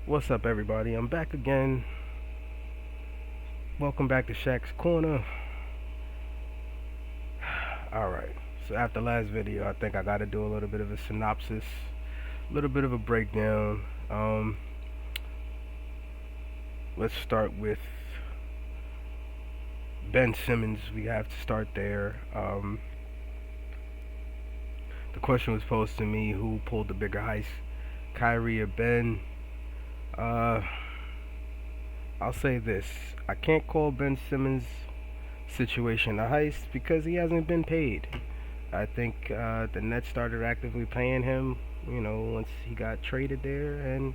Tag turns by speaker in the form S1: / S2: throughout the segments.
S1: What's up, everybody? I'm back again. Welcome back to Shaq's Corner. Alright, so after last video, I think I gotta do a little bit of a synopsis, a little bit of a breakdown. Let's start with Ben Simmons. We have to start there. The question was posed to me, who pulled the bigger heist, Kyrie or Ben? Uh, I'll say this. I can't call Ben Simmons' situation a heist because he hasn't been paid. I think the Nets started actively paying him, once he got traded there, and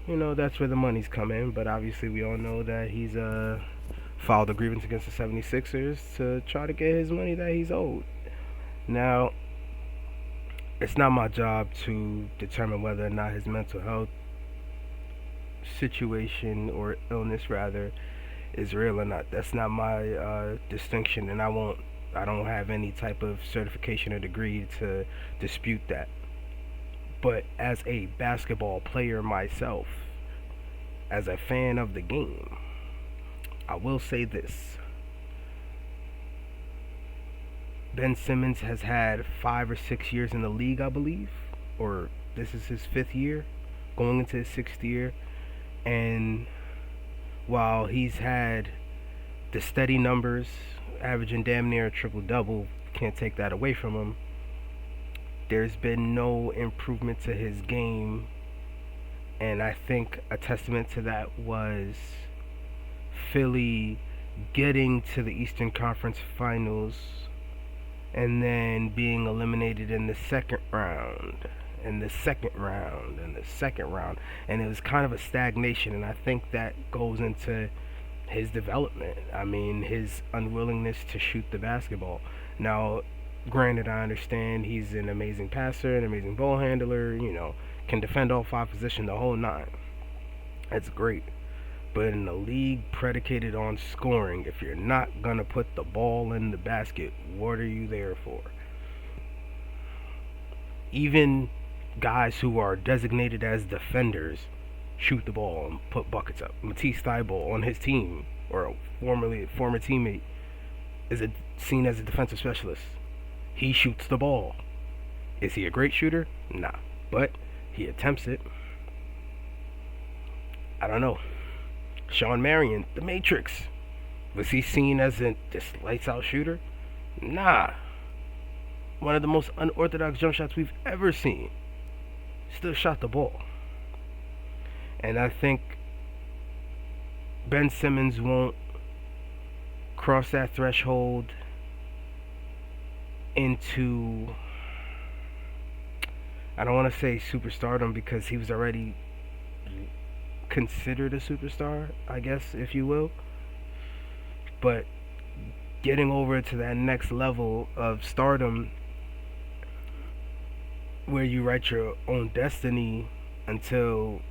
S1: that's where the money's come in. But obviously, we all know that he's filed a grievance against the 76ers to try to get his money that he's owed. Now, it's not my job to determine whether or not his mental health situation or illness, rather, is real or not. That's not my distinction, and I don't have any type of certification or degree to dispute that. But as a basketball player myself, as a fan of the game, I will say this. Ben Simmons has had 5 or 6 years in the league, I believe, or this is his 5th year, going into his 6th year. And while he's had the steady numbers, averaging damn near a triple double, can't take that away from him, there's been no improvement to his game. And I think a testament to that was Philly getting to the Eastern Conference Finals and then being eliminated in the second round, and the second round, and the second round. And it was kind of a stagnation, and I think that goes into his development. I mean, his unwillingness to shoot the basketball. Now, granted, I understand he's an amazing passer, an amazing ball handler, can defend all 5 positions, the whole nine. That's great. But in a league predicated on scoring, if you're not going to put the ball in the basket, what are you there for? Even guys who are designated as defenders shoot the ball and put buckets up. Matisse Thybulle on his team, or a former teammate, is seen as a defensive specialist. He shoots the ball. Is he a great shooter? Nah, but he attempts it. I don't know. Shawn Marion, The Matrix. Was he seen as this lights out shooter? Nah. One of the most unorthodox jump shots we've ever seen. Still shot the ball. And I think Ben Simmons won't cross that threshold into, I don't want to say superstardom, because he was already considered a superstar, I guess, if you will. But getting over to that next level of stardom where you write your own destiny, until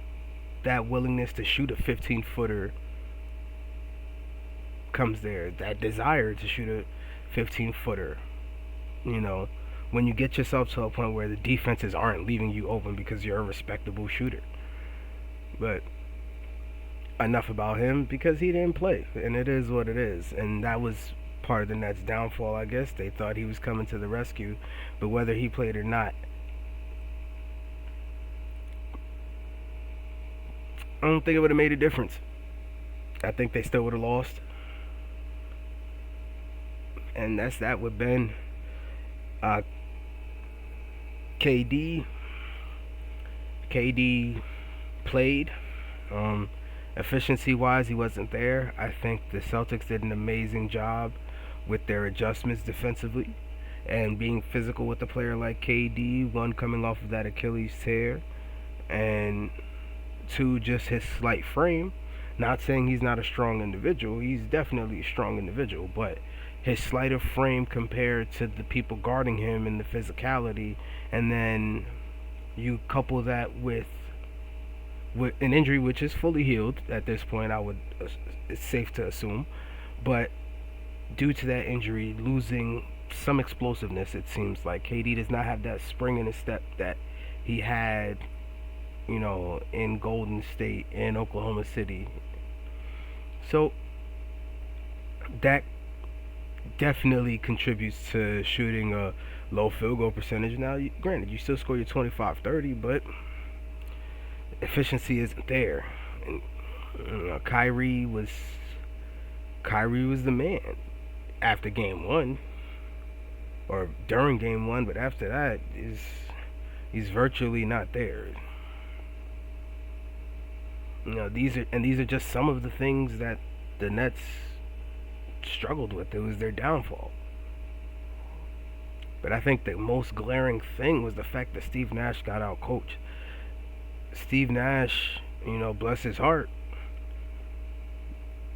S1: that willingness to shoot a 15-footer comes there, that desire to shoot a 15-footer. When you get yourself to a point where the defenses aren't leaving you open because you're a respectable shooter. But enough about him, because he didn't play, and it is what it is. And that was part of the Nets' downfall, I guess. They thought he was coming to the rescue, but whether he played or not, I don't think it would have made a difference. I think they still would have lost. And that's that with Ben. KD played. Efficiency wise, he wasn't there. I think the Celtics did an amazing job with their adjustments defensively and being physical with a player like KD. One, coming off of that Achilles tear, and two, just his slight frame. Not saying he's not a strong individual. He's definitely a strong individual, but his slighter frame compared to the people guarding him and the physicality, and then you couple that with an injury which is fully healed at this point, it's safe to assume, but due to that injury, losing some explosiveness, it seems like KD does not have that spring in his step that he had in Golden State, in Oklahoma City. So that definitely contributes to shooting a low field goal percentage. Now, granted, you still score your 25, 30, but efficiency isn't there. And Kyrie was the man after game one or during game one, but after that is he's virtually not there. These are just some of the things that the Nets struggled with. It was their downfall. But I think the most glaring thing was the fact that Steve Nash got out coached. Steve Nash, bless his heart,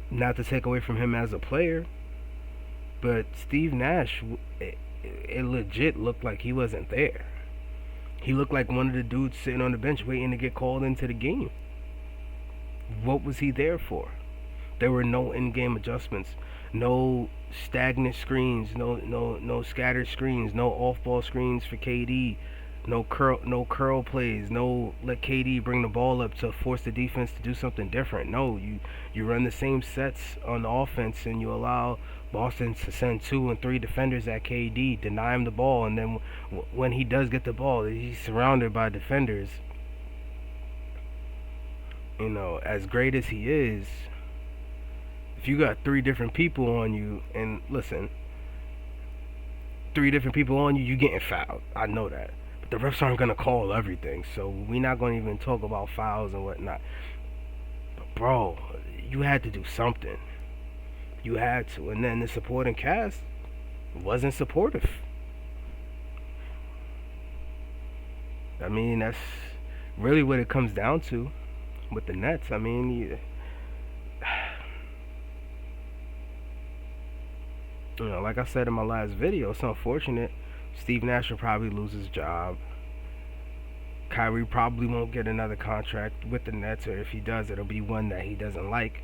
S1: not to take away from him as a player, but Steve Nash, it legit looked like he wasn't there. He looked like one of the dudes sitting on the bench waiting to get called into the game. What was he there for? There were no in-game adjustments, no stagnant screens, no scattered screens, no off-ball screens for KD, no curl plays, no let KD bring the ball up to force the defense to do something different. No, you run the same sets on the offense and you allow Boston to send 2 and 3 defenders at KD, deny him the ball, and then when he does get the ball, he's surrounded by defenders. As great as he is, if you got 3 different people on you, and listen, 3 different people on you, you getting fouled. I know that. But the refs aren't going to call everything, so we're not going to even talk about fouls and whatnot. But, bro, you had to do something. You had to. And then the supporting cast wasn't supportive. I mean, that's really what it comes down to with the Nets. I mean, like I said in my last video, it's unfortunate. Steve Nash will probably lose his job. Kyrie probably won't get another contract with the Nets, or if he does, it'll be one that he doesn't like.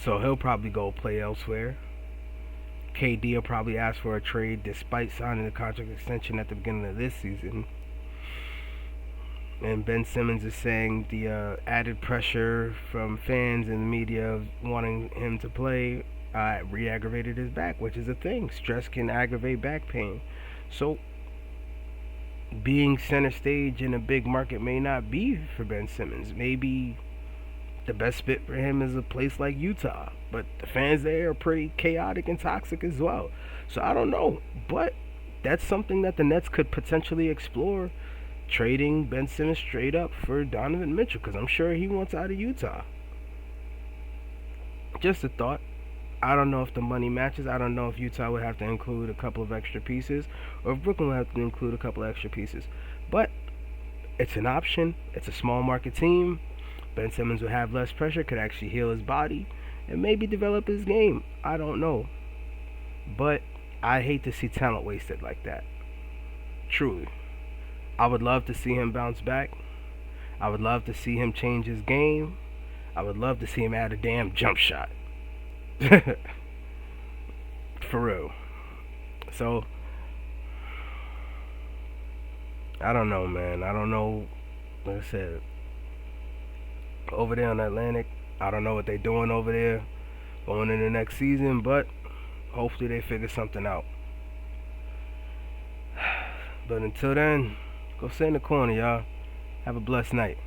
S1: So he'll probably go play elsewhere. KD will probably ask for a trade despite signing a contract extension at the beginning of this season. And Ben Simmons is saying the added pressure from fans and the media of wanting him to play re-aggravated his back, which is a thing. Stress can aggravate back pain. So being center stage in a big market may not be for Ben Simmons. Maybe the best fit for him is a place like Utah, but the fans there are pretty chaotic and toxic as well. So I don't know, but that's something that the Nets could potentially explore, trading Ben Simmons straight up for Donovan Mitchell, because I'm sure he wants out of Utah. Just a thought. I don't know if the money matches. I don't know if Utah would have to include a couple of extra pieces, or if Brooklyn would have to include a couple of extra pieces. But it's an option. It's a small market team. Ben Simmons would have less pressure, could actually heal his body, and maybe develop his game. I don't know. But I hate to see talent wasted like that. Truly. I would love to see him bounce back. I would love to see him change his game. I would love to see him add a damn jump shot. For real. So, I don't know, man. I don't know. Like I said, over there on Atlantic, I don't know what they're doing over there going into next season, but hopefully they figure something out. But until then, go sit in the corner, y'all. Have a blessed night.